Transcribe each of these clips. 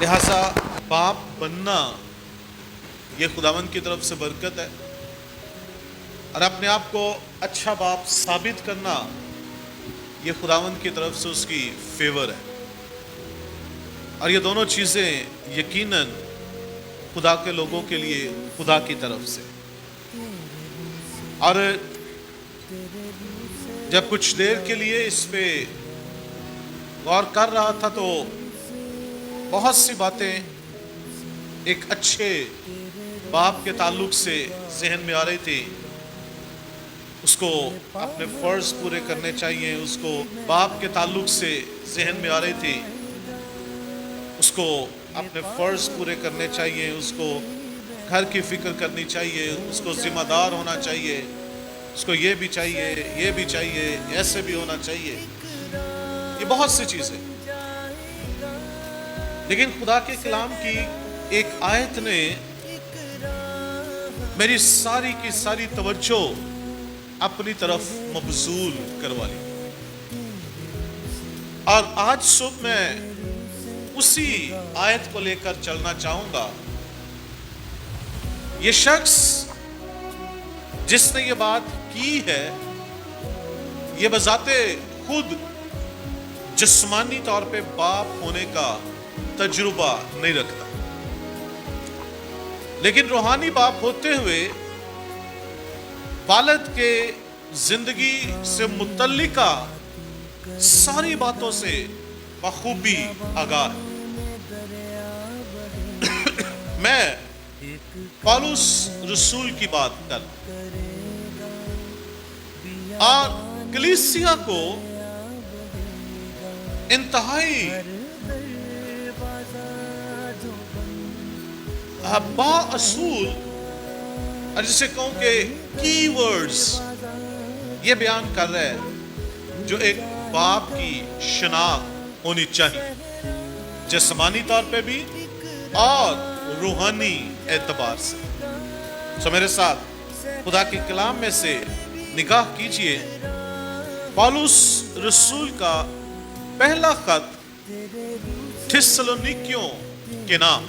लिहाजा बाप बनना ये खुदावंद की तरफ से बरकत है, और अपने आप को अच्छा बाप साबित करना ये खुदावंद की तरफ से उसकी फेवर है। और ये दोनों चीज़ें यकीनन खुदा के लोगों के लिए खुदा की तरफ से। और जब कुछ देर के लिए इस पे गौर कर रहा था तो बहुत सी बातें एक अच्छे बाप के ताल्लुक से जहन में आ रही थी। उसको अपने फर्ज पूरे करने चाहिए, उसको बाप के ताल्लुक से जहन में आ रही थी, उसको अपने फर्ज पूरे करने चाहिए, उसको घर की फिक्र करनी चाहिए, उसको जिम्मेदार होना चाहिए, उसको ये भी चाहिए, ये भी चाहिए, ऐसे भी होना चाहिए, ये बहुत सी चीजें। लेकिन खुदा के कलाम की एक आयत ने मेरी सारी की सारी तवज्जो अपनी तरफ मबजूल करवा ली। और आज सुबह मैं उसी आयत को लेकर चलना चाहूंगा। ये शख्स जिसने ये बात की है, ये बजाते खुद जिस्मानी तौर पे बाप होने का तजुर्बा नहीं रखता, लेकिन रूहानी बाप होते हुए वालिद के जिंदगी से मुतल्लिका सारी बातों से बखूबी आगाह है। मैं पौलुस रसूल की बात कर और कलीसिया को इंतहाई बाअसूल, और जिसे कहूं कि की वर्ड्स ये बयान कर रहा है जो एक बाप की शनाख्त होनी चाहिए, जिस्मानी तौर पे भी और रूहानी एतबार से। सो मेरे साथ खुदा के कलाम में से निगाह कीजिए पौलुस रसूल का पहला खत थिस्सलुनीकियों के नाम,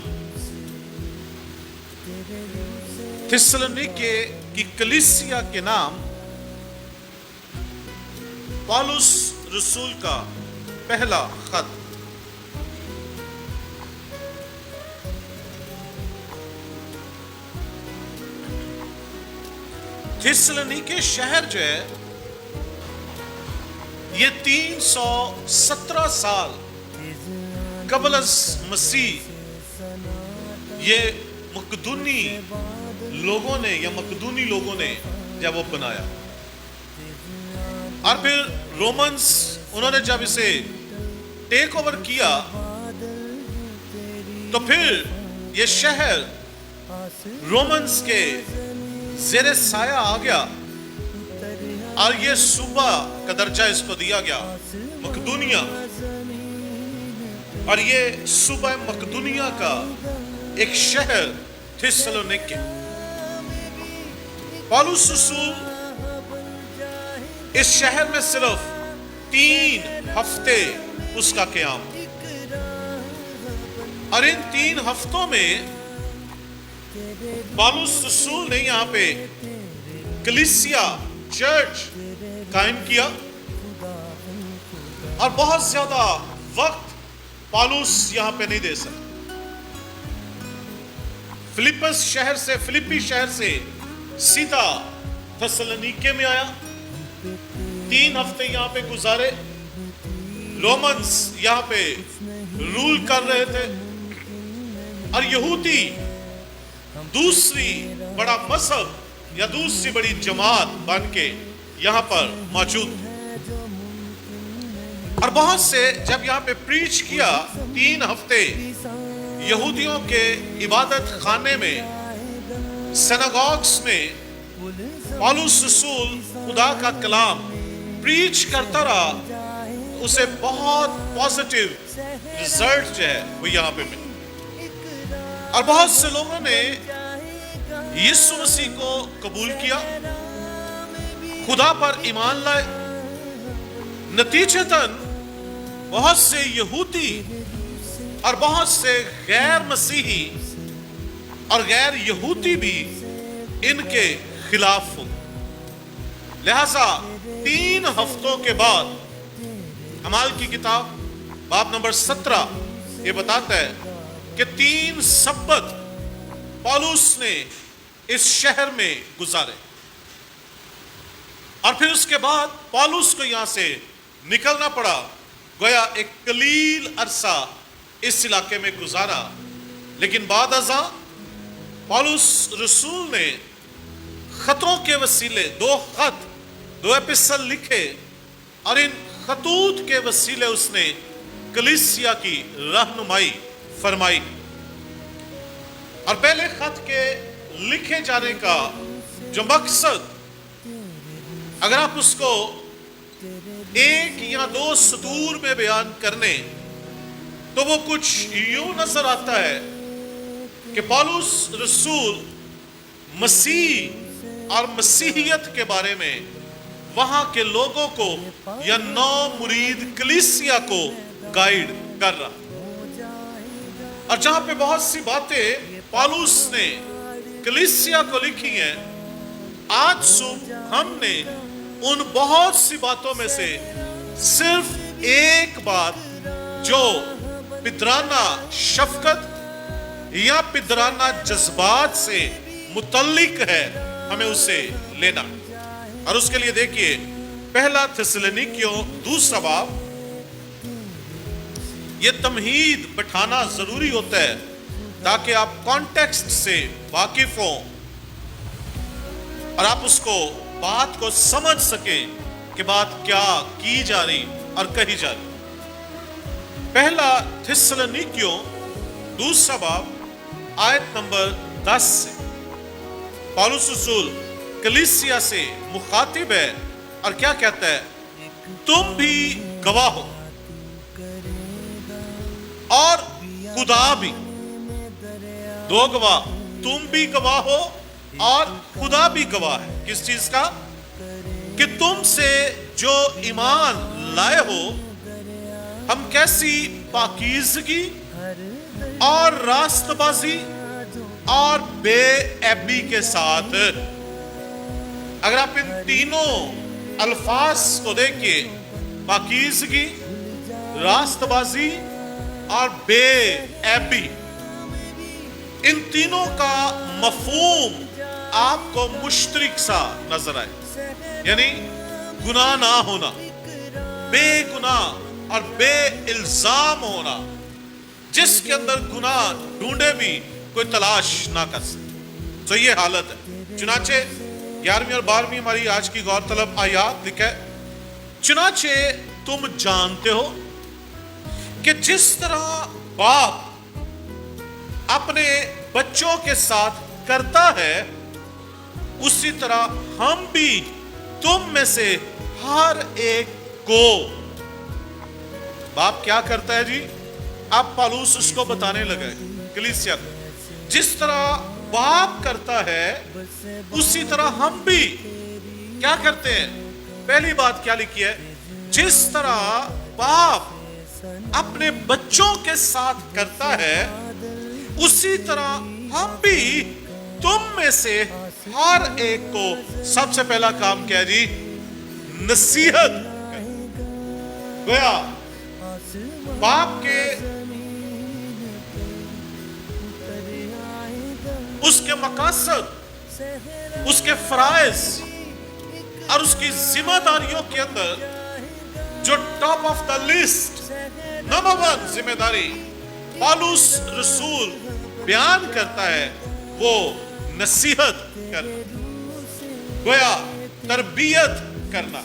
थिस्सलुनीके की कलीसिया के नाम पौलुस रसूल का पहला खत। थिस्सलुनीके शहर जो है ये 317 साल कबल मसीह ये मकदूनी लोगों ने या मकदूनी लोगों ने जब वो बनाया, और फिर रोमन्स उन्होंने जब इसे टेक ओवर किया तो फिर ये शहर रोमन्स के ज़ेरे साया आ गया और ये सूबा का दर्जा इसको दिया गया मकदूनिया, और ये सूबा मकदूनिया का एक शहर थिस्सलुनीके। पौलुस रसूल इस शहर में सिर्फ 3 हफ्ते उसका क़याम, और इन 3 हफ्तों में पौलुस रसूल ने यहाँ पे कलीसिया चर्च कायम किया, और बहुत ज्यादा वक्त पौलुस यहाँ पे नहीं दे सकता। फिलिप्पी शहर से सीधा थिस्सलुनीके में आया, 3 हफ्ते यहाँ पे गुजारे। रोमन्स यहाँ पे रूल कर रहे थे, और यहूदी दूसरी बड़ा मजहब या दूसरी बड़ी जमात बन के यहाँ पर मौजूद थे। और बहुत से जब यहाँ पे प्रीच किया 3 हफ्ते यहूदियों के इबादत खाने में, सिनेगॉग्स में पौलुस रसूल खुदा का कलाम प्रीच करता रहा, उसे बहुत पॉजिटिव रिजल्ट जो है वो यहाँ पे मिला, और बहुत से लोगों ने यीशु मसीह को कबूल किया, खुदा पर ईमान लाए। नतीजतन बहुत से यहूदी اور بہت سے غیر مسیحی اور غیر یہودی بھی ان کے خلاف ہوں. لہذا 3 ہفتوں کے بعد اعمال کی کتاب باب نمبر 17 یہ بتاتا ہے کہ 3 سبت پالوس نے اس شہر میں گزارے، اور پھر اس کے بعد پالوس کو یہاں سے نکلنا پڑا. گویا ایک قلیل عرصہ اس علاقے میں گزارا، لیکن بعد ازاں پالوس رسول نے خطوں کے وسیلے 2 خط 2 ایپسل لکھے، اور ان خطوط کے وسیلے اس نے کلیسیا کی رہنمائی فرمائی. اور پہلے خط کے لکھے جانے کا جو مقصد، اگر آپ اس کو 1 یا 2 سطور میں بیان کرنے تو وہ کچھ یوں نظر آتا ہے کہ پالوس رسول مسیح اور مسیحیت کے بارے میں وہاں کے لوگوں کو یا نو مرید کلیسیا کو گائیڈ کر رہا. اور جہاں پہ بہت سی باتیں پالوس نے کلیسیا کو لکھی ہیں، آج صبح ہم نے ان بہت سی باتوں میں سے صرف ایک بات جو پدرانہ شفقت یا پدرانہ جذبات سے متعلق ہے ہمیں اسے لینا. اور اس کے لیے دیکھیے پہلا تھسلنیکیوں 2 باب. یہ تمہید بٹھانا ضروری ہوتا ہے تاکہ آپ کانٹیکسٹ سے واقف ہوں اور آپ اس کو بات کو سمجھ سکیں کہ بات کیا کی جا رہی اور کہی جا رہی. پہلا تھسلنیکیوں 2 باب آیت نمبر 10 سے پالوس رسول کلیسیا سے مخاطب ہے اور کیا کہتا ہے؟ تم بھی گواہ ہو اور خدا بھی. 2 گواہ، تم بھی گواہ ہو اور خدا بھی گواہ ہے. کس چیز کا؟ کہ تم سے جو ایمان لائے ہو ہم کیسی پاکیزگی اور راست بازی اور بے عیبی کے ساتھ. اگر آپ ان تینوں الفاظ کو دیکھیں، پاکیزگی، راست بازی اور بے عیبی، ان تینوں کا مفہوم آپ کو مشترک سا نظر آئے. یعنی گناہ نہ ہونا، بے گناہ اور بے الزام ہونا، جس کے اندر گناہ ڈھونڈے بھی کوئی تلاش نہ کر سکے. تو یہ حالت ہے. چنانچہ 11ویں اور 12ویں ہماری آج کی غور طلب آیات لکھا ہے، چنانچہ تم جانتے ہو کہ جس طرح باپ اپنے بچوں کے ساتھ کرتا ہے، اسی طرح ہم بھی تم میں سے ہر ایک کو. باپ کیا کرتا ہے جی؟ اب پالوس اس کو بتانے لگے کلیسیا کو. جس طرح باپ کرتا ہے اسی طرح ہم بھی کیا کرتے ہیں. پہلی بات کیا لکھی ہے؟ جس طرح باپ اپنے بچوں کے ساتھ کرتا ہے اسی طرح ہم بھی تم میں سے ہر ایک کو. سب سے پہلا کام کیا ہے جی؟ نصیحت. گویا باپ کے اس کے مقاصد، اس کے فرائض اور اس کی ذمہ داریوں کے اندر جو top of the list number 1 ذمہ داری پالوس رسول بیان کرتا ہے وہ نصیحت کرنا، گویا تربیت کرنا.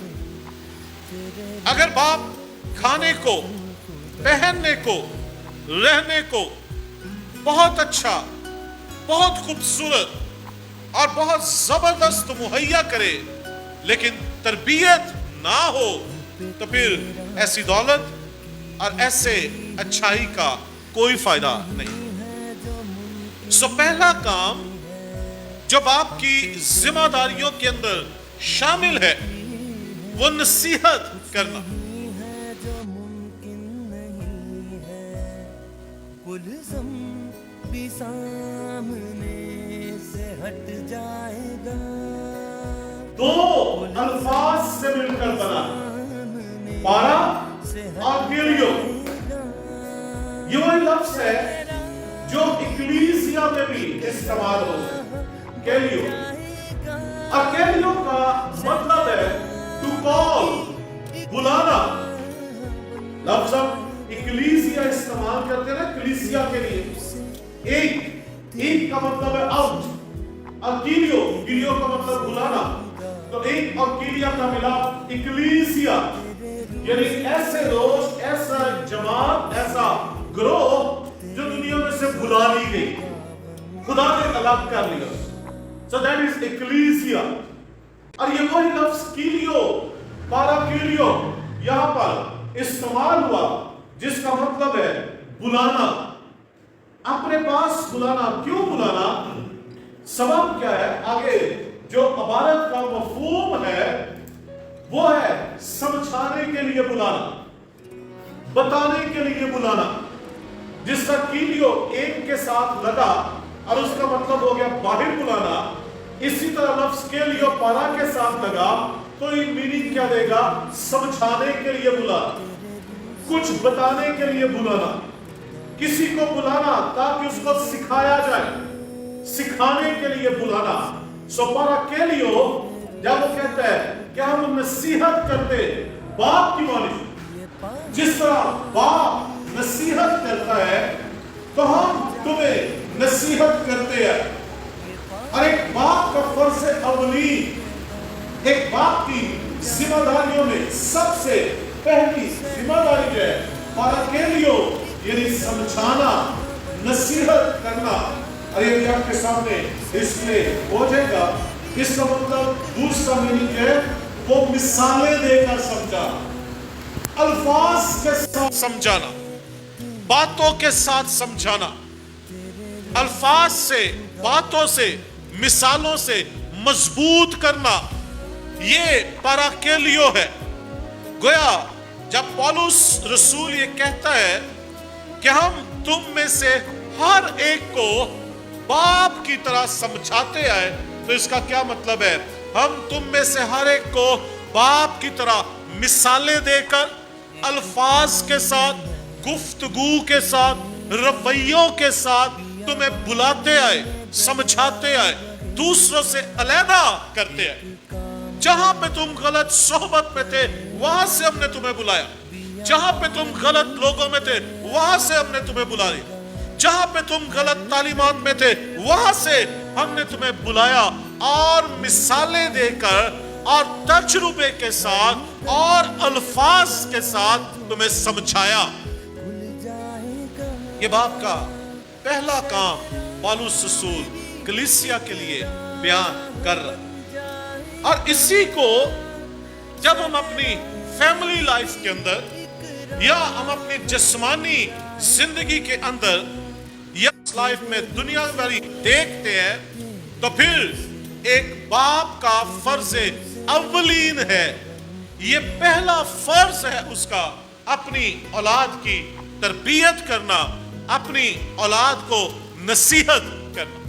اگر باپ کھانے کو، پہننے کو، رہنے کو بہت اچھا، بہت خوبصورت اور بہت زبردست مہیا کرے لیکن تربیت نہ ہو تو پھر ایسی دولت اور ایسے اچھائی کا کوئی فائدہ نہیں. سو پہلا کام جو باپ کی ذمہ داریوں کے اندر شامل ہے وہ نصیحت کرنا. मुल्ज़म भी सामने से हट जाएगा, दो अल्फाज से मिलकर बना पारा और गिलियो। ये वही लफ्ज है जो इक्लीसिया में भी इस्तेमाल होता है, केलियो। और केलियो का मतलब है टू कॉल, बुलाना। लफ्ज हम इक्लीसिया इस्तेमाल करते हैं ना इक्लीसिया के लिए। एक का मतलब है आउट, और गिलियो का मतलब बुलाना। तो एक और गिलिया का मिला इक्लीसिया, यानी ऐसे लोग, ऐसा जमात, ऐसा ग्रोह जो दुनिया में से बुला ली गई, खुदा ने अलग कर लिया। So that is ecclesia। और ये वही लफ्ज कीलियो, पाराकीलियो यहां पर इस्तेमाल हुआ जिसका मतलब है बुलाना, अपने पास बुलाना। क्यों बुलाना? सबब क्या है? आगे जो इबारत का मफहूम है वो है समझाने के लिए बुलाना, बताने के लिए बुलाना। जिसका कीलियो एक के साथ लगा और उसका मतलब हो गया बाहर बुलाना, इसी तरह लफ्ज के लिए पारा के साथ लगा तो ये मीनिंग क्या देगा? समझाने के लिए बुलाना, कुछ बताने के लिए बुलाना, किसी को बुलाना ताकि उसको सिखाया जाए, सिखाने के लिए बुलाना। सो पारा के लिए जब वो कहता है कि हम नसीहत करते बाप की मानिश, जिस तरह बाप नसीहत करता है तो हम तुम्हें नसीहत करते हैं। और एक बाप का फर्ज अवली, एक बाप की जिम्मेदारियों में सबसे पहली जिम्मेदारी जो है पाराकेलियो, यानी समझाना, नसीहत करना। और ये भी आपके सामने डिस्प्ले हो जाएगा। इसका मतलब दूसरा मीनिंग है वो मिसालें देकर समझाना, अल्फाज के साथ समझाना, बातों के साथ समझाना, अल्फाज से, बातों से, मिसालों से मजबूत करना। ये पाराकेलियो है। गोया जब पौलुस रसूल ये कहता है कि हम तुम में से हर एक को बाप की तरह समझाते आए, तो इसका क्या मतलब है? हम तुम में से हर एक को बाप की तरह मिसालें देकर, अल्फाज के साथ, गुफ्तगू के साथ, रवैयों के साथ तुम्हें बुलाते आए, समझाते आए, दूसरों से अलहदा करते आए। जहां पे तुम गलत सोहबत में थे वहां से हमने तुम्हें बुलाया, जहां पे तुम गलत लोगों में थे वहां से हमने तुम्हें बुला लिया, जहां पे तुम गलत तालीमात में थे वहां से हमने तुम्हें बुलाया और मिसालें देकर और तजुर्बे के साथ और अल्फाज के साथ तुम्हें समझाया। ये बाप का पहला काम पौलुस रसूल कलीसिया के लिए बयान कर रहा। और इसी को जब हम अपनी फैमिली लाइफ के अंदर या हम अपनी जिस्मानी जिंदगी के अंदर या लाइफ में दुनिया भरी देखते हैं, तो फिर एक बाप का फर्ज अव्वलीन है, ये पहला फर्ज है उसका, अपनी औलाद की तरबियत करना, अपनी औलाद को नसीहत करना।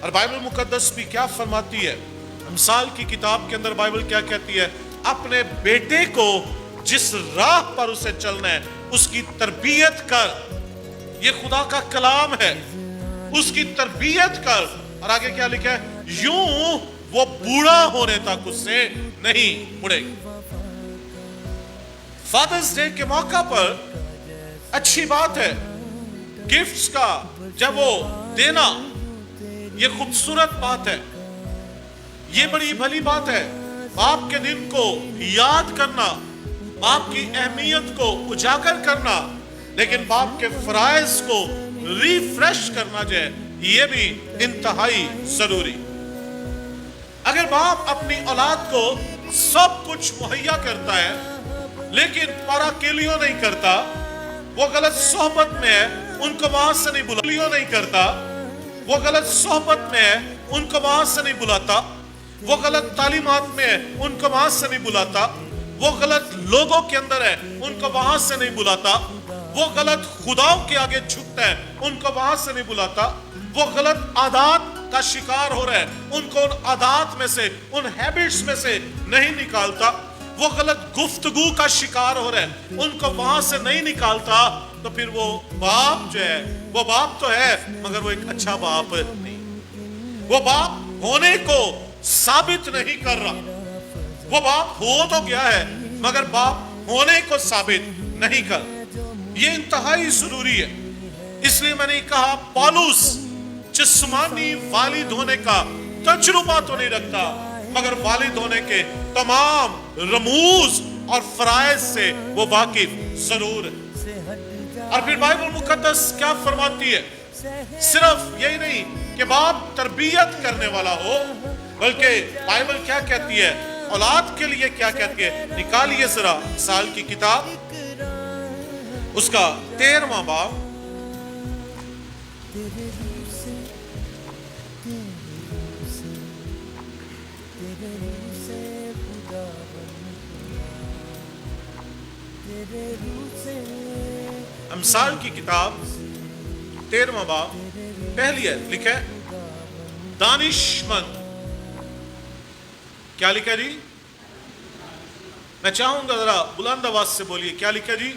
और बाइबल मुकद्दस भी क्या फरमाती है? मिसाल की किताब के अंदर बाइबल क्या कहती है? अपने बेटे को जिस राह पर उसे चलना है उसकी तरबियत कर। ये खुदा का कलाम है, उसकी तरबियत कर। और आगे क्या लिखा है? यूं वो बूढ़ा होने तक उससे नहीं मुड़ेगा। फादर्स डे के मौका पर अच्छी बात है, गिफ्ट्स का जब वो देना, ये खूबसूरत बात है, ये बड़ी भली बात है। बाप के दिन को याद करना, बाप की अहमियत को उजागर करना, लेकिन बाप के फराइज को रिफ्रेश करना जो है, ये भी इंतहाई जरूरी। अगर बाप अपनी औलाद को सब कुछ मुहैया करता है लेकिन पाराकेलियो नहीं करता, वो गलत सोहबत में है, उनको वहां से नहीं बुलालियो नहीं करता, वो गलत सोहबत में है, उनको वहां से नहीं बुलाता, वो गलत तालीमात में है, उनको वहां से नहीं बुलाता, वो गलत लोगों के अंदर है, उनको वहां से नहीं बुलाता, वो गलत खुदाओं के आगे झुकता है, उनको वहां से नहीं बुलाता। वो गलत आदात का शिकार हो रहा है, उनको उन आदात में से, उन हैबिट्स में से नहीं निकालता। वो गलत गुफ्तगू का शिकार हो रहा है, उनको वहां से नहीं निकालता। तो फिर वो बाप जो है, वो बाप तो है मगर वो एक अच्छा बाप नहीं, वो बाप होने को साबित नहीं कर रहा। वो बाप हो तो गया है मगर बाप होने को साबित नहीं कर। ये इंतहाई जरूरी है। इसलिए मैंने कहा पौलुस जिस्मानी वालिद होने का तजुर्बा तो नहीं रखता मगर वालिद होने के तमाम रमूज और फराइज से वो वाकिफ जरूर है। और फिर बाइबल मुकद्दस क्या फरमाती है, सिर्फ यही नहीं कि बाप तरबियत करने वाला हो, बल्कि बाइबल क्या कहती है, औलाद के लिए क्या कहती है। निकालिए जरा साल की किताब, उसका 13वां बाब, अमसाल की किताब 13वां बाब, पहली है लिखा है दानिशमंद। क्या लिखा जी? मैं चाहूंगा जरा बुलंद आवाज से बोलिए, क्या लिखा जी?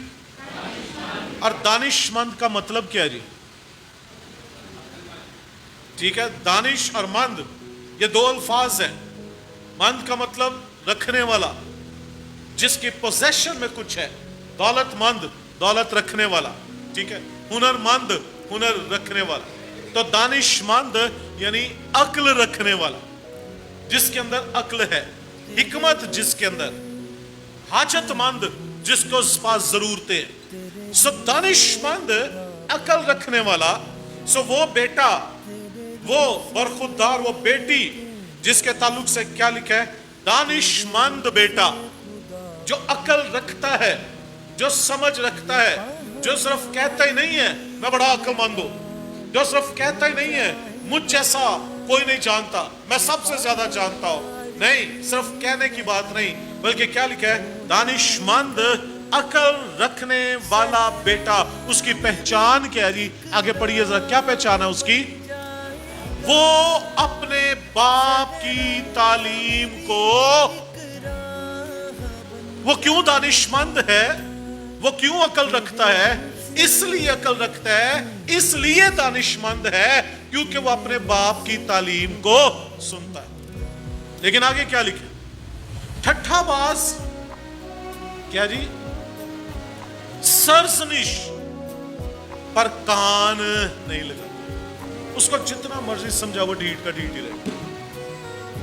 और दानिशमंद का मतलब क्या है जी? ठीक है, दानिश और मंद ये दो अल्फाज हैं। मंद का मतलब रखने वाला, जिसकी पोजेशन में कुछ है। दौलतमंद, दौलत रखने वाला, ठीक है। हुनरमंद, हुनर रखने वाला। तो दानिशमंद यानी अक्ल रखने वाला, जिसके अंदर अक्ल है, हिकमत जिसके अंदर, हाजतमंद जिसको इस पास जरूरतें हैं। सो दानिशमंद अकल रखने वाला, सो वो बेटा, वो बरखुरदार, वो बेटी जिसके ताल्लुक से क्या लिखा है, दानिशमंद बेटा जो अकल रखता है, जो समझ रखता है, जो सिर्फ कहता ही नहीं है मैं बड़ा अक्लमंद हूं, जो सिर्फ कहता ही नहीं है मुझ जैसा कोई नहीं जानता, मैं सबसे ज्यादा जानता हूं। नहीं, सिर्फ कहने की बात नहीं, बल्कि क्या लिखा है, दानिशमंद अकल रखने वाला बेटा। उसकी पहचान क्या है जी? आगे पढ़िए जरा, क्या पहचान है उसकी? वो अपने बाप की तालीम को, वो क्यों दानिशमंद है, वो क्यों अकल रखता है? इसलिए अकल रखता है, इसलिए दानिशमंद है क्योंकि वो अपने बाप की तालीम को सुनता है। लेकिन आगे क्या लिखे, ठट्ठाबाज क्या जी? सरजनिश पर कान नहीं लगा। उसको जितना मर्जी समझा वो ढीठ का ढीठ ही रहे।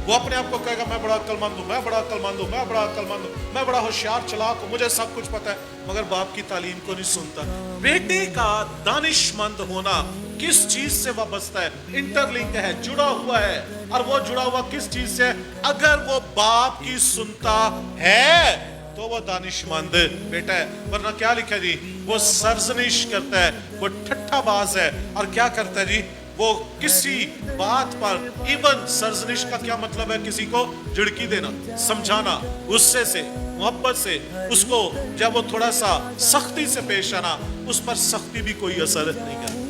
वो अपने आप को कहेगा मैं बड़ा अक्लमंद हूं, मैं बड़ा अक्लमंद हूं, मैं बड़ा अक्लमंद हूं, मैं बड़ा होशियार चालाक हूं, मुझे सब कुछ पता है, मगर बाप की तालीम को नहीं सुनता। बेटे का दानिशमंद होना किस चीज से वाबस्ता है? इंटरलिंक है, जुड़ा हुआ है। और वो जुड़ा हुआ किस चीज से? अगर वो बाप की सुनता है तो वो दानिशमंद बेटा है। वरना क्या लिखा है जी? वो सरजनिश करता है, वो ठट्ठाबाज है। और क्या करता है जी? वो किसी बात पर, इवन सरजनिश का क्या मतलब है? किसी को झिड़की देना, समझाना, गुस्से से, मोहब्बत से, उसको जब वो थोड़ा सा सख्ती से पेश आना, उस पर सख्ती भी कोई असर नहीं करती,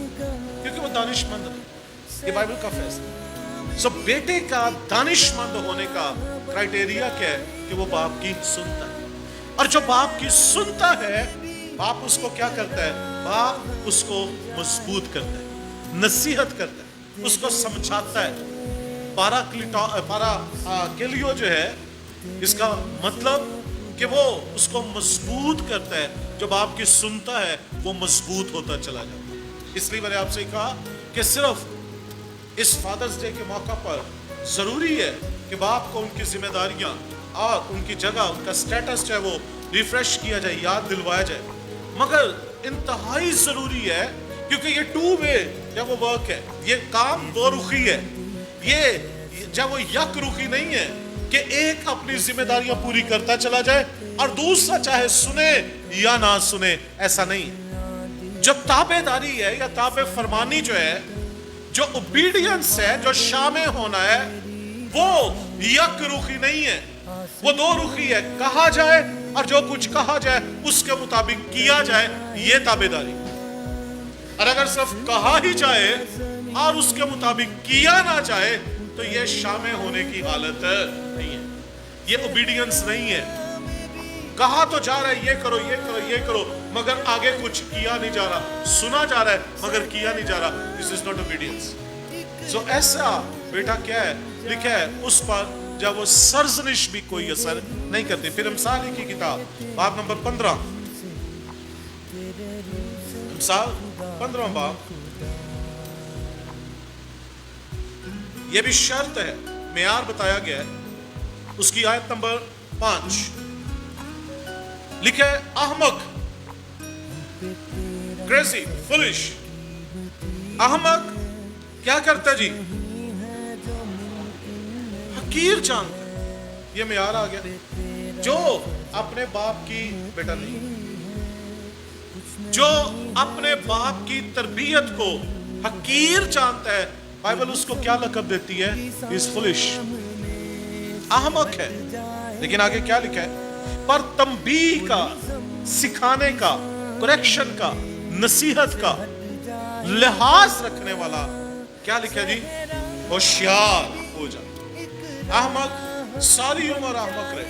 क्योंकि वो दानिशमंद है। ये बाइबल का फैसला। सो बेटे का दानिशमंद होने का क्राइटेरिया क्या है? कि वो बाप की सुनता है। और जो बाप की सुनता है, बाप उसको क्या करता है? बाप उसको मजबूत करता है, नसीहत करता है, उसको समझाता है। पाराक्लियो जो है, इसका मतलब कि वो उसको मजबूत करता है। जो बाप की सुनता है वो मजबूत होता चला जाता है। इसलिए मैंने आपसे कहा कि सिर्फ इस फादर्स डे के मौका पर जरूरी है कि बाप को उनकी जिम्मेदारियां और उनकी जगह, उनका स्टेटस जो है वो रिफ्रेश किया जाए, याद दिलवाया जाए। मगर इंतहाई जरूरी है, क्योंकि ये टू वे जब वो वर्क है, ये काम दो रुखी है। ये जब वो यक रुखी नहीं है कि एक अपनी जिम्मेदारियां पूरी करता चला जाए और दूसरा चाहे सुने या ना सुने, ऐसा नहीं है। जो ताबेदारी है या ताबे फरमानी जो है, जो ओबीडियंस है, जो शामिल होना है, वो यक रुखी नहीं है, वो दो रुखी है। कहा जाए اور جو کچھ کہا جائے اس کے مطابق کیا جائے، یہ تابعداری۔ اور اگر صرف کہا ہی جائے اور اس کے مطابق کیا نہ جائے تو یہ شامل ہونے کی حالت نہیں ہے، یہ اوبیڈینس نہیں ہے۔ کہا تو جا رہا ہے یہ کرو یہ کرو یہ کرو، مگر آگے کچھ کیا نہیں جا رہا، سنا جا رہا ہے مگر کیا نہیں جا رہا، this is not obedience۔ سو ایسا بیٹا کیا ہے لکھا ہے اس پر جب وہ سرزنش بھی کوئی اثر نہیں کرتی۔ پھر امثال کی کتاب باب نمبر 15، امثال 15 باب، یہ بھی شرط ہے، معیار بتایا گیا ہے، اس کی آیت نمبر 5 لکھا ہے احمق، کریزی، فولش۔ احمق کیا کرتا ہے جی؟ حقیر جانتا ہے، یہ معیار آ گیا، جو اپنے باپ کی بیٹا نہیں، جو اپنے باپ کی تربیت کو حقیر جانتا ہے، بائبل اس کو کیا لقب دیتی ہے؟ is foolish، احمق ہے۔ لیکن آگے کیا لکھا ہے؟ پر تنبیہ کا، سکھانے کا، کریکشن کا، نصیحت کا لحاظ رکھنے والا کیا لکھا جی؟ ہوشیار ہو جا۔ احمق ساری عمر احمق رہے،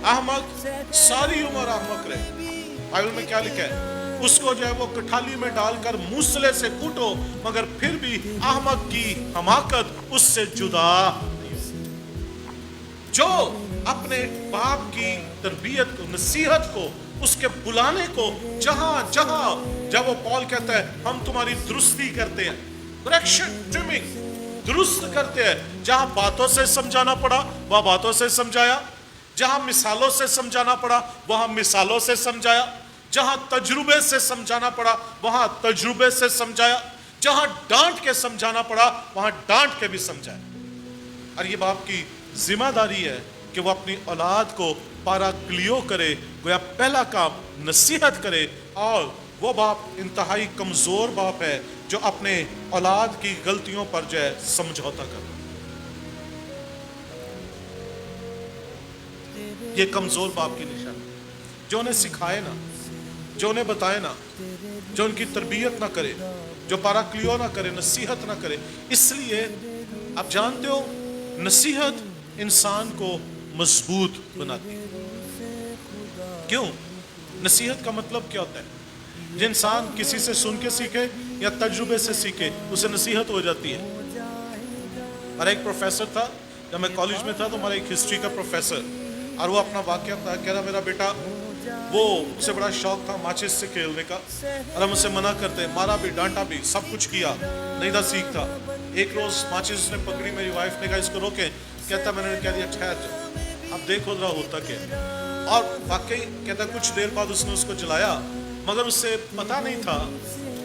احمق ساری عمر احمق رہے۔ بائبل میں کیا لکھا ہے؟ اس کو جو ہے وہ کٹھالی میں ڈال کر موسلے سے کوٹو، مگر پھر بھی احمق کی حماقت اس سے جدا نہیں۔ جو اپنے باپ کی تربیت کو، نصیحت کو، اس کے بلانے کو جہاں جہاں، جب وہ پال کہتا ہے ہم تمہاری درستی کرتے ہیں، کریکشن، ٹرمنگ، درست کرتے ہیں، جہاں باتوں سے سمجھانا پڑا وہاں باتوں سے سمجھایا، جہاں مثالوں سے سمجھانا پڑا وہاں مثالوں سے سمجھایا، جہاں تجربے سے سمجھانا پڑا وہاں تجربے سے سمجھایا، جہاں ڈانٹ کے سمجھانا پڑا وہاں ڈانٹ کے بھی سمجھایا۔ اور یہ باپ کی ذمہ داری ہے کہ وہ اپنی اولاد کو پارا کلیو کرے، گویا پہلا کام نصیحت کرے۔ اور وہ باپ انتہائی کمزور باپ ہے جو اپنے اولاد کی غلطیوں پر جو ہے سمجھوتا کرے۔ یہ کمزور باپ کی نشان، جو انہیں سکھائے نا، جو انہیں بتائے نا، جو ان کی تربیت نہ کرے، جو پارا کلیو نہ کرے، نصیحت نہ کرے۔ اس لیے آپ جانتے ہو نصیحت انسان کو مضبوط بناتی ہے۔ کیوں؟ نصیحت کا مطلب کیا ہوتا ہے؟ جو انسان کسی سے سن کے سیکھے یا تجربے سے سیکھے اسے نصیحت ہو جاتی ہے۔ اور ایک پروفیسر تھا، جب میں کالج میں تھا تو ہمارا ایک ہسٹری کا پروفیسر، اور وہ اپنا واقعہ تھا، کہہ رہا میرا بیٹا، وہ اسے بڑا شوق تھا ماچس سے کھیلنے کا، اور ہم اسے منع کرتے، مارا بھی ڈانٹا بھی سب کچھ کیا، نہیں تھا سیکھتا۔ ایک روز ماچس نے پکڑی، میری وائف نے کہا اس کو روکے، کہتا میں نے کہہ دیا ٹھہر جا، اب دیکھو ذرا ہوتا کیا۔ اور واقعی کہتا کچھ دیر بعد اس نے اس کو جلایا، مگر اس سے پتہ نہیں تھا،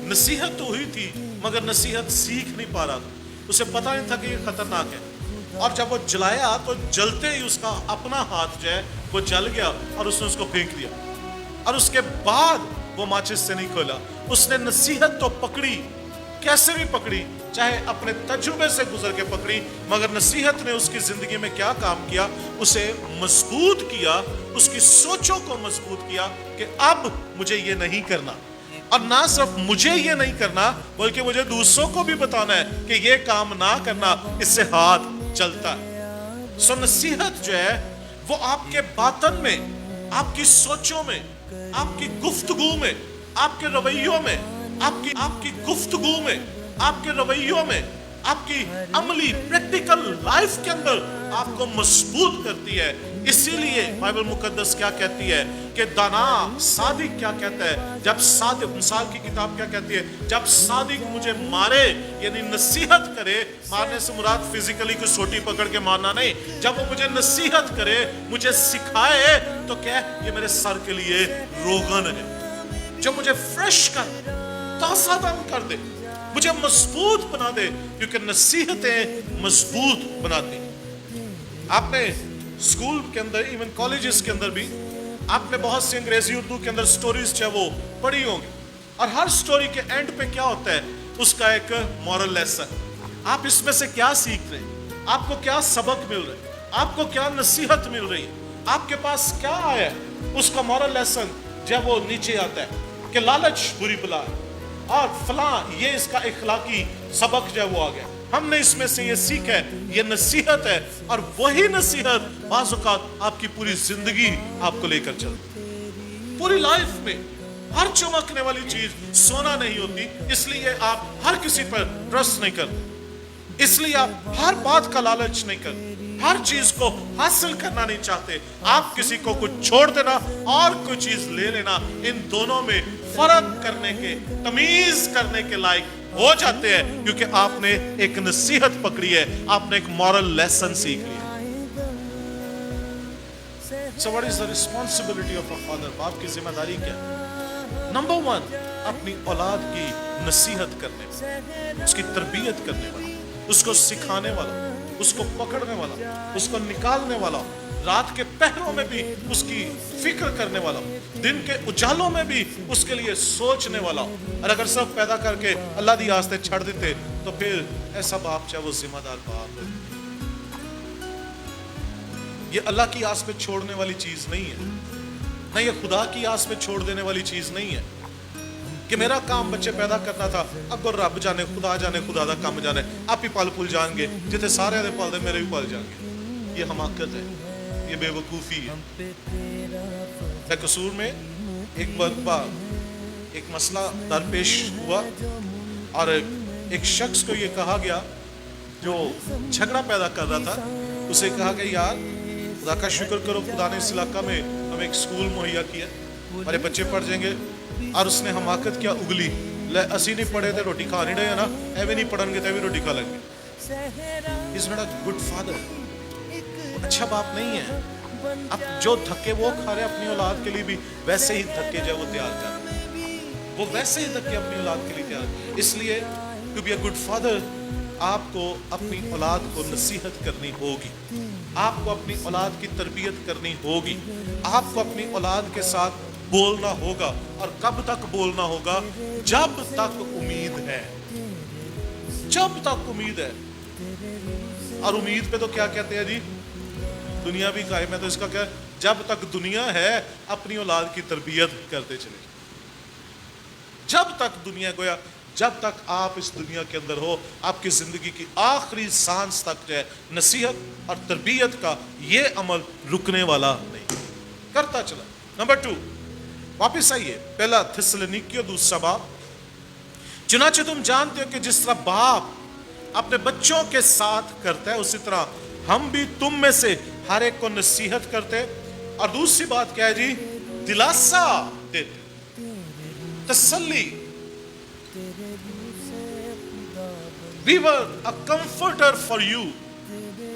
نصیحت تو ہوئی تھی مگر نصیحت سیکھ نہیں پا رہا تھا، اسے پتہ نہیں تھا کہ یہ خطرناک ہے۔ اور جب وہ جلایا تو جلتے ہی اس کا اپنا ہاتھ جو ہے وہ جل گیا اور اس نے اس کو پھینک دیا، اور اس کے بعد وہ ماچس سے نہیں کھولا۔ اس نے نصیحت تو پکڑی، کیسے بھی پکڑی، چاہے اپنے تجربے سے گزر کے پکڑی، مگر نصیحت نے اس کی زندگی میں کیا کام کیا؟ اسے مضبوط کیا، اس کی سوچوں کو مضبوط کیا کہ اب مجھے یہ نہیں کرنا، اور نہ صرف مجھے یہ نہیں کرنا بلکہ مجھے دوسروں کو بھی بتانا ہے کہ یہ کام نہ کرنا، اس سے ہاتھ چلتا ہے۔ سو نصیحت جو ہے وہ آپ کے باطن میں، آپ کی سوچوں میں، آپ کی گفتگو میں، آپ کے رویوں میں، آپ کی گفتگو میں، آپ کے رویوں میں، آپ کی عملی پریکٹیکل لائف کے اندر آپ کو مضبوط کرتی ہے۔ اسی لیے بائبل مقدس کیا کہتی ہے کہ دانا صادق کیا کہتا ہے؟ جب صادق، مثال کی کتاب کیا کہتی ہے؟ جب صادق مجھے مارے، یعنی نصیحت کرے، مارنے سے مراد فزیکلی کوئی سوٹی پکڑ کے مارنا نہیں، جب وہ مجھے نصیحت کرے، مجھے سکھائے، تو کیا یہ میرے سر کے لیے روغن ہے، جو مجھے فریش کر دے، تازہ دم کر دے، مجھے مضبوط بنا دے، کیونکہ نصیحتیں مضبوط بناتی ہیں۔ آپ نے اسکول کے اندر، ایون کالجز کے اندر بھی آپ نے بہت سی انگریزی اردو کے اندر سٹوریز چاہے وہ پڑھی ہوں گی، اور ہر سٹوری کے اینڈ پہ کیا ہوتا ہے؟ اس کا ایک مورل لیسن۔ آپ اس میں سے کیا سیکھ رہے ہیں؟ آپ کو کیا سبق مل رہا ہے؟ آپ کو کیا نصیحت مل رہی ہے؟ आपके पास क्या है, उसका मॉरल लेसन जब वो नीचे आता है कि लालच बुरी बला है और फलां, ये इसका इखलाकी सबक जो वो आ गया। हमने इसमें से ये सीख है, ये नसीहत है, और वही नसीहत बाज़ औक़ात आपकी पूरी जिंदगी आपको लेकर चलती। पूरी लाइफ में हर चमकने वाली चीज सोना नहीं होती, इसलिए आप हर किसी पर ट्रस्ट नहीं करते, इसलिए आप हर बात का लालच नहीं करते, हर चीज को हासिल करना नहीं चाहते। आप किसी को कुछ छोड़ देना और कोई चीज ले लेना, इन दोनों में फर्क करने के, तमीज करने के लायक हो जाते हैं, क्योंकि आपने एक नसीहत पकड़ी है, आपने एक मॉरल लेसन सीख लिया। So what is the responsibility of a father? बाप की जिम्मेदारी क्या है? नंबर 1, अपनी औलाद की नसीहत करने वाला, उसकी तरबियत करने वाला, उसको सिखाने वाला, उसको पकड़ने वाला, उसको निकालने वाला, रात के पहरों में भी उसकी फिक्र करने वाला, दिन के उजालों में भी उसके लिए सोचने वाला। और अगर सब पैदा करके अल्लाह दी आस्ते छड़ देते तो फिर ऐसा बाप चाहे वो जिम्मेदार बाप है। ये अल्लाह की आस पे छोड़ने वाली चीज नहीं है, ना ये खुदा की आस पे छोड़ देने वाली चीज नहीं है कि मेरा काम बच्चे पैदा करना था, अब रब जाने, खुदा जाने, खुदा दा काम जाने, आप ही पल पुल जाएंगे, जितने सारे दे पल दे मेरे भी पल जाएंगे। ये हमाकत है, ये बेवकूफ़ी है। कसूर में एक मरतबा एक मसला दरपेश हुआ और एक शख्स को ये कहा गया जो झगड़ा पैदा कर रहा था, उसे कहा कि यार खुदा का शुक्र करो, खुदा ने इस इलाका में हमें एक स्कूल मुहैया किया, हमारे बच्चे पढ़ जाएंगे। और उसने हमाकत क्या उगली, ले असी नहीं पढ़े तो रोटी खा नहीं रहे ना, एवं नहीं पढ़ेंगे तो भी रोटी खा लेंगे। Is not a good father, अच्छा बाप नहीं है। अब जो धक्के वो खा रहे अपनी औलाद के लिए भी वैसे ही धक्के जो वो तैयार कर रहे हैं, वो वैसे ही धक्के अपनी औलाद के लिए तैयार। इसलिए to be a good father आपको अपनी औलाद को नसीहत करनी होगी, आपको अपनी औलाद की तरबियत करनी होगी, आपको अपनी औलाद के साथ बोलना होगा। और कब तक बोलना होगा? जब तक उम्मीद है, जब तक उम्मीद है। और उम्मीद पे तो क्या कहते हैं जी, दुनिया भी कायम है, तो इसका क्या, जब तक दुनिया है अपनी औलाद की तरबियत करते चले, जब तक दुनिया गोया, जब तक आप इस दुनिया के अंदर हो, आपकी जिंदगी की आखिरी सांस तक जो है नसीहत और तरबियत का ये अमल रुकने वाला नहीं, करता चला। नंबर 2, वापिस आइए, पहला थिस्सलुनीकियों 2 बाब। चुनाचे तुम जानते हो कि जिस तरह बाप अपने बच्चों के साथ करता है, उसी तरह हम भी तुम में से हर एक को नसीहत करते। और दूसरी बात क्या है जी, दिलासा देते, तसल्ली। We were a comforter for you,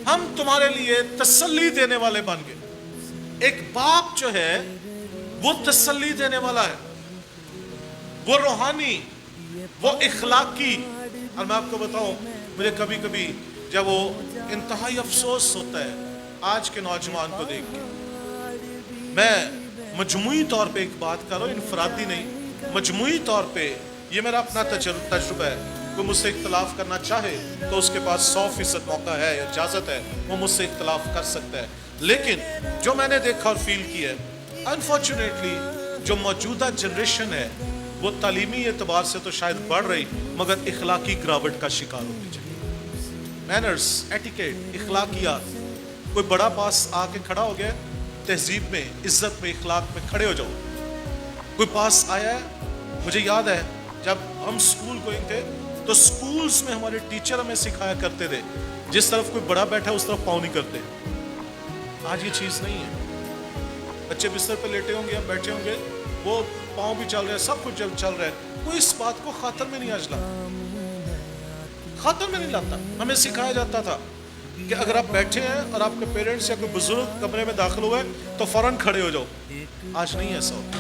हम तुम्हारे लिए तसल्ली देने वाले बन गए। एक बाप जो है वो तसल्ली देने वाला है, वो रूहानी, वो इखलाकी। और मैं आपको बताऊं, मुझे कभी कभी जब वो इंतहाई अफसोस होता है आज के नौजवान को देख के। मैं मजमूई तौर पे एक बात कर रहा हूँ, इनफरादी नहीं, मजमूई तौर पे ये मेरा अपना तजुर्बा है। कोई मुझसे इख्तलाफ करना चाहे तो उसके पास 100% मौका है, इजाज़त है, वो मुझसे इख्तलाफ कर सकता है। लेकिन जो मैंने देखा और फील किया है, अनफॉर्चुनेटली जो मौजूदा जनरेशन है वो तालीमी एतबार से तो शायद बढ़ रही, मगर इखलाकी गिरावट का शिकार होती जाए। मैनर्स, एटिकेट, इखलाकियात। कोई बड़ा पास आके खड़ा हो गया, तहजीब में, इज्जत में, इखलाक में खड़े हो जाओ। कोई पास आया है, मुझे याद है जब हम स्कूल गोइंग थे तो स्कूल्स में हमारे टीचर हमें सिखाया करते थे, जिस तरफ कोई बड़ा बैठा है उस तरफ पाँव नहीं करते। आज ये चीज़ नहीं है। बच्चे बिस्तर पे लेटे होंगे या बैठे होंगे, वो पाँव भी चल रहा है, सब कुछ चल रहा है, कोई इस बात को खातर में नहीं आज ला, खातर में नहीं लाता। हमें सिखाया जाता था कि अगर आप बैठे हैं और आपके पेरेंट्स या कोई बुजुर्ग कमरे में दाखिल हुए तो फौरन खड़े हो जाओ। आज नहीं ऐसा होता,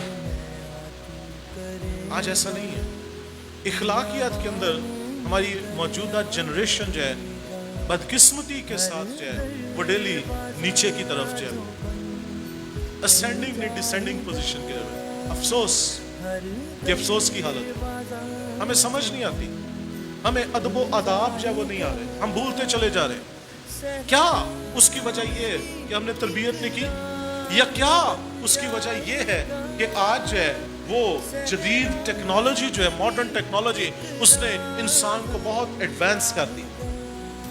आज ऐसा नहीं है। इखलाकियात के अंदर हमारी मौजूदा जनरेशन जो है बदकिस्मती के साथ जो है वो डेली नीचे की तरफ जो है असेंडिंग नहीं डिसेंडिंग पोजीशन की तरफ। अफसोस, ये अफसोस की हालत है। हमें समझ नहीं आती, हमें अदब व आदाब जो है वो नहीं आ रहे, हम भूलते चले जा रहे हैं। क्या उसकी वजह ये है कि हमने तरबियत नहीं की, या क्या उसकी वजह ये है कि आज जो है वो जदीद टेक्नोलॉजी जो है, मॉडर्न टेक्नोलॉजी, उसने इंसान को बहुत एडवांस कर दी,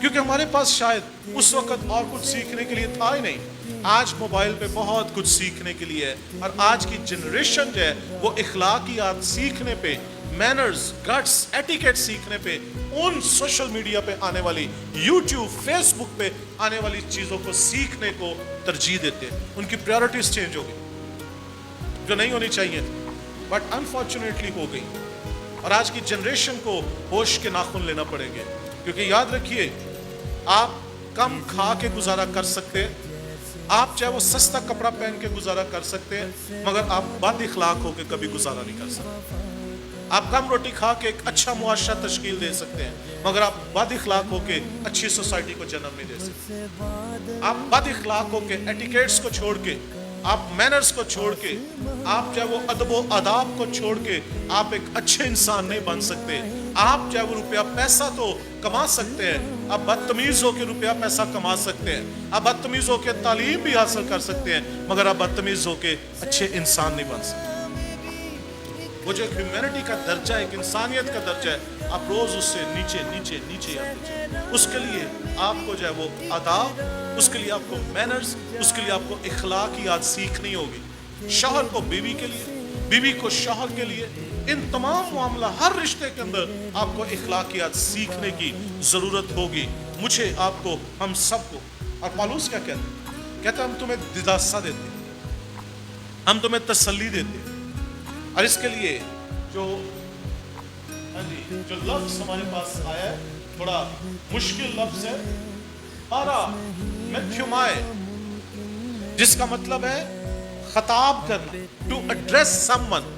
क्योंकि हमारे पास शायद उस वक्त और कुछ सीखने के लिए था ही नहीं। आज मोबाइल पे बहुत कुछ सीखने के लिए है, और आज की जनरेशन जो है वो इखलाकियात सीखने पे, मैनर्स, गट्स, एटिकेट सीखने पे, उन सोशल मीडिया पे आने वाली, यूट्यूब, फेसबुक पे आने वाली चीज़ों को सीखने को तरजीह देते हैं। उनकी प्रायोरिटीज चेंज हो गई, जो नहीं होनी चाहिए थी, बट अनफॉर्चुनेटली हो गई। और आज की जनरेशन को होश के नाखून लेना पड़ेंगे, क्योंकि याद रखिए, आप कम खा के गुजारा कर सकते हैं, आप चाहे वो सस्ता कपड़ा पहन के गुजारा कर सकते हैं, मगर आप बद इखलाक होकर कभी गुजारा नहीं कर सकते। आप कम रोटी खा के एक अच्छा मुआशरा तश्कील दे सकते हैं, मगर आप बद इखलाक होके अच्छी सोसाइटी को जन्म नहीं दे सकते। आप बद इखलाक होके, एटिकेट्स को छोड़ के, आप मैनर्स को छोड़ के, आप चाहे वो अदब व आदाब को छोड़ के आप एक अच्छे इंसान नहीं बन सकते। आप चाहे वो रुपया पैसा तो कमा सकते हैं, आप बदतमीज होके रुपया पैसा कमा सकते हैं, आप बदतमीज होके तालीम भी हासिल कर सकते हैं, मगर आप बदतमीज होके अच्छे इंसान नहीं बन सकते। वो जो ह्यूमैनिटी का दर्जा है, एक इंसानियत का दर्जा है, आप रोज उससे नीचे नीचे नीचे आते जाए। उसके लिए आपको जो है वो आदाब, उसके लिए आपको मैनर्स, उसके लिए आपको इखलाकियात सीखनी होगी। शौहर को बीवी के लिए, बीवी को शौहर के लिए, इन तमाम मामला, हर रिश्ते के अंदर आपको इखलाकियात सीखने की जरूरत होगी। मुझे, आपको, हम सबको। और पौलुस क्या कहते हैं? कहते हैं हम तुम्हें दिलासा देते हैं, हम तुम्हें तसल्ली देते हैं। और इसके लिए जो लफ्ज हमारे पास आया है, थोड़ा मुश्किल लफ्ज है, मैथ्यूमाए, जिसका मतलब है खताब करना, टू एड्रेस समवन,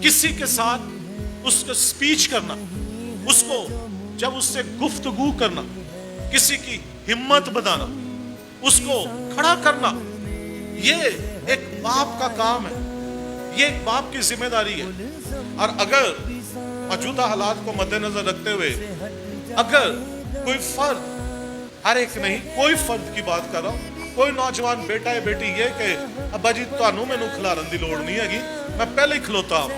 किसी के साथ उसको स्पीच करना, उसको जब उससे गुफ्तगू करना, किसी की हिम्मत बढ़ाना, उसको खड़ा करना, ये एक बाप का काम है, ये एक बाप की जिम्मेदारी है। और अगर मौजूदा हालात को मद्देनजर रखते हुए अगर कोई फर्द, हर एक नहीं, कोई फर्द की बात कर रहा हूं, कोई नौजवान बेटा है, बेटी ये कि अब्बा जी तुहानू मैनू खिलारन दी लोड़ नहीं हैगी, मैं पहले ही खलोता हूं,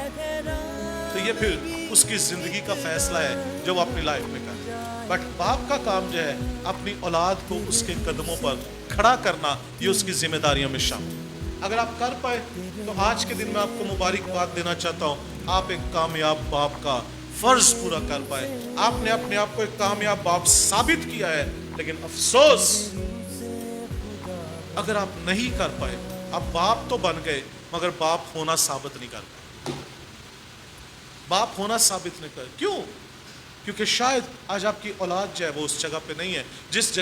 तो ये फिर उसकी जिंदगी का फैसला है जो वो अपनी लाइफ में कर। बट बाप का काम जो है अपनी औलाद को उसके कदमों पर खड़ा करना, ये उसकी जिम्मेदारियों में शामिल। अगर आप कर पाए तो आज के दिन में आपको मुबारकबाद देना चाहता हूँ, आप एक कामयाब बाप का फर्ज पूरा कर पाए। आपने अपने आप को एक कामयाब बाप साबित किया है, लेकिन अफसोस अगर आप नहीं कर पाए, आप बाप तो बन गए मगर बाप होना साबित नहीं कर पाए। बाप होना साबित नहीं कर, क्यों? क्योंकि शायद आज आपकी औलाद जो है वो उस जगह पे नहीं है जिस